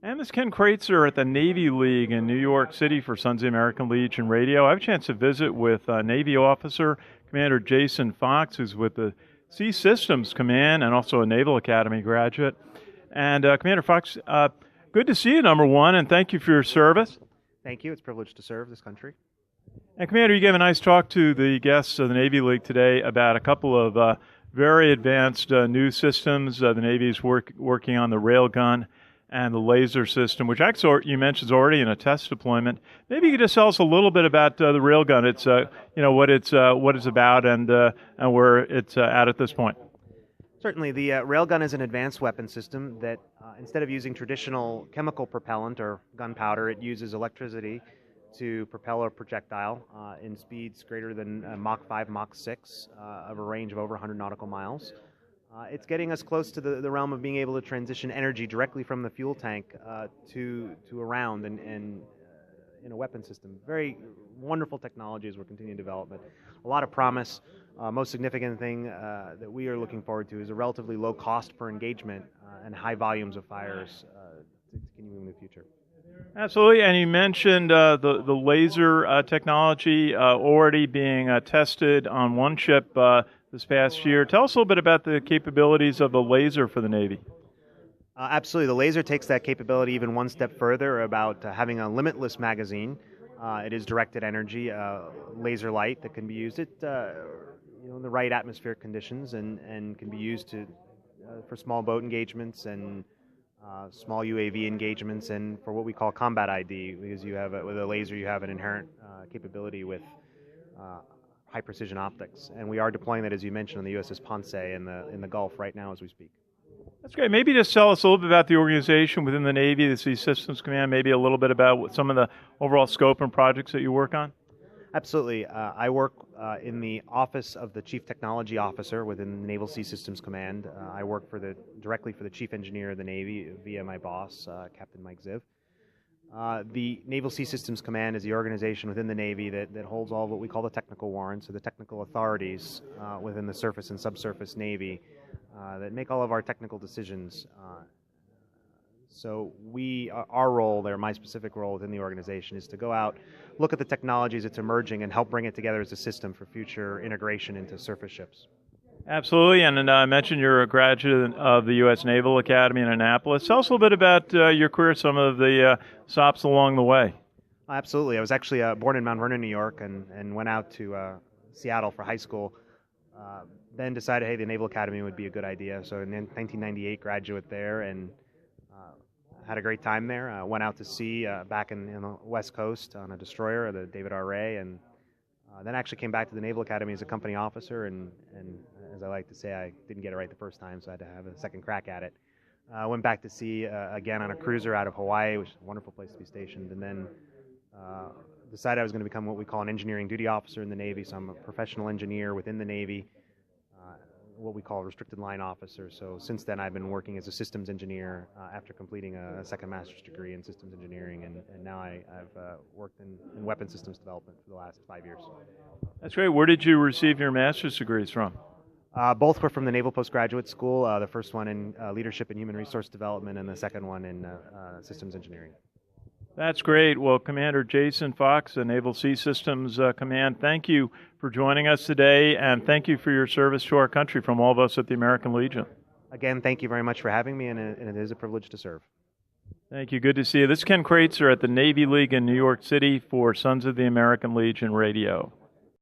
And this is Ken Kraetzer at the Navy League in New York City for Sons of the American Legion Radio. I have a chance to visit with Navy officer Commander Jason Fox, who's with the Sea Systems Command and also a Naval Academy graduate. And Commander Fox, good to see you, number one, and thank you for your service. Thank you. It's a privilege to serve this country. And Commander, you gave a nice talk to the guests of the Navy League today about a couple of very advanced new systems. The Navy is working on the railgun and the laser system, which actually you mentioned is already in a test deployment. Maybe you could just tell us a little bit about the railgun. It's what it's about and where it's at this point. Certainly, the railgun is an advanced weapon system that instead of using traditional chemical propellant or gunpowder, it uses electricity to propel a projectile in speeds greater than Mach 5, Mach 6 of a range of over 100 nautical miles. It's getting us close to the realm of being able to transition energy directly from the fuel tank to a round and in a weapon system. Very wonderful technology as we're continuing development. A lot of promise. Most significant thing that we are looking forward to is a relatively low cost per engagement and high volumes of fires to continue in the future. Absolutely, and you mentioned the laser technology already being tested on one ship this past year. Tell us a little bit about the capabilities of the laser for the Navy. Absolutely. The laser takes that capability even one step further about having a limitless magazine. It is directed energy, laser light that can be used at in the right atmospheric conditions and can be used for small boat engagements and small UAV engagements and for what we call combat ID, because with a laser you have an inherent capability with high precision optics, and we are deploying that, as you mentioned, on the USS Ponce in the Gulf right now as we speak. That's great. Maybe just tell us a little bit about the organization within the Navy, the Sea Systems Command, maybe a little bit about some of the overall scope and projects that you work on. Absolutely. I work in the Office of the Chief Technology Officer within the Naval Sea Systems Command. I work directly for the Chief Engineer of the Navy via my boss, Captain Mike Ziv. The Naval Sea Systems Command is the organization within the Navy that holds all what we call the technical warrants, or the technical authorities within the surface and subsurface Navy that make all of our technical decisions. So our role there, my specific role within the organization, is to go out, look at the technologies that's emerging, and help bring it together as a system for future integration into surface ships. Absolutely, and I mentioned you're a graduate of the U.S. Naval Academy in Annapolis. Tell us a little bit about your career, some of the stops along the way. Absolutely. I was actually born in Mount Vernon, New York, and went out to Seattle for high school. Then decided, hey, the Naval Academy would be a good idea. So in 1998, graduate there, and had a great time there. Went out to sea back in the West Coast on a destroyer, the David R. Ray, and then actually came back to the Naval Academy as a company officer, and as I like to say, I didn't get it right the first time, so I had to have a second crack at it. Went back to sea again on a cruiser out of Hawaii, which is a wonderful place to be stationed, and then decided I was going to become what we call an engineering duty officer in the Navy, so I'm a professional engineer within the Navy, what we call a restricted line officer. So since then I've been working as a systems engineer after completing a second master's degree in systems engineering, and now I've worked in weapon systems development for the last 5 years. That's great. Where did you receive your master's degrees from? Both were from the Naval Postgraduate School, the first one in leadership and human resource development, and the second one in systems engineering. That's great. Well, Commander Jason Fox, the Naval Sea Systems Command, thank you for joining us today, and thank you for your service to our country from all of us at the American Legion. Again, thank you very much for having me, and it is a privilege to serve. Thank you. Good to see you. This is Ken Kraetzer at the Navy League in New York City for Sons of the American Legion Radio.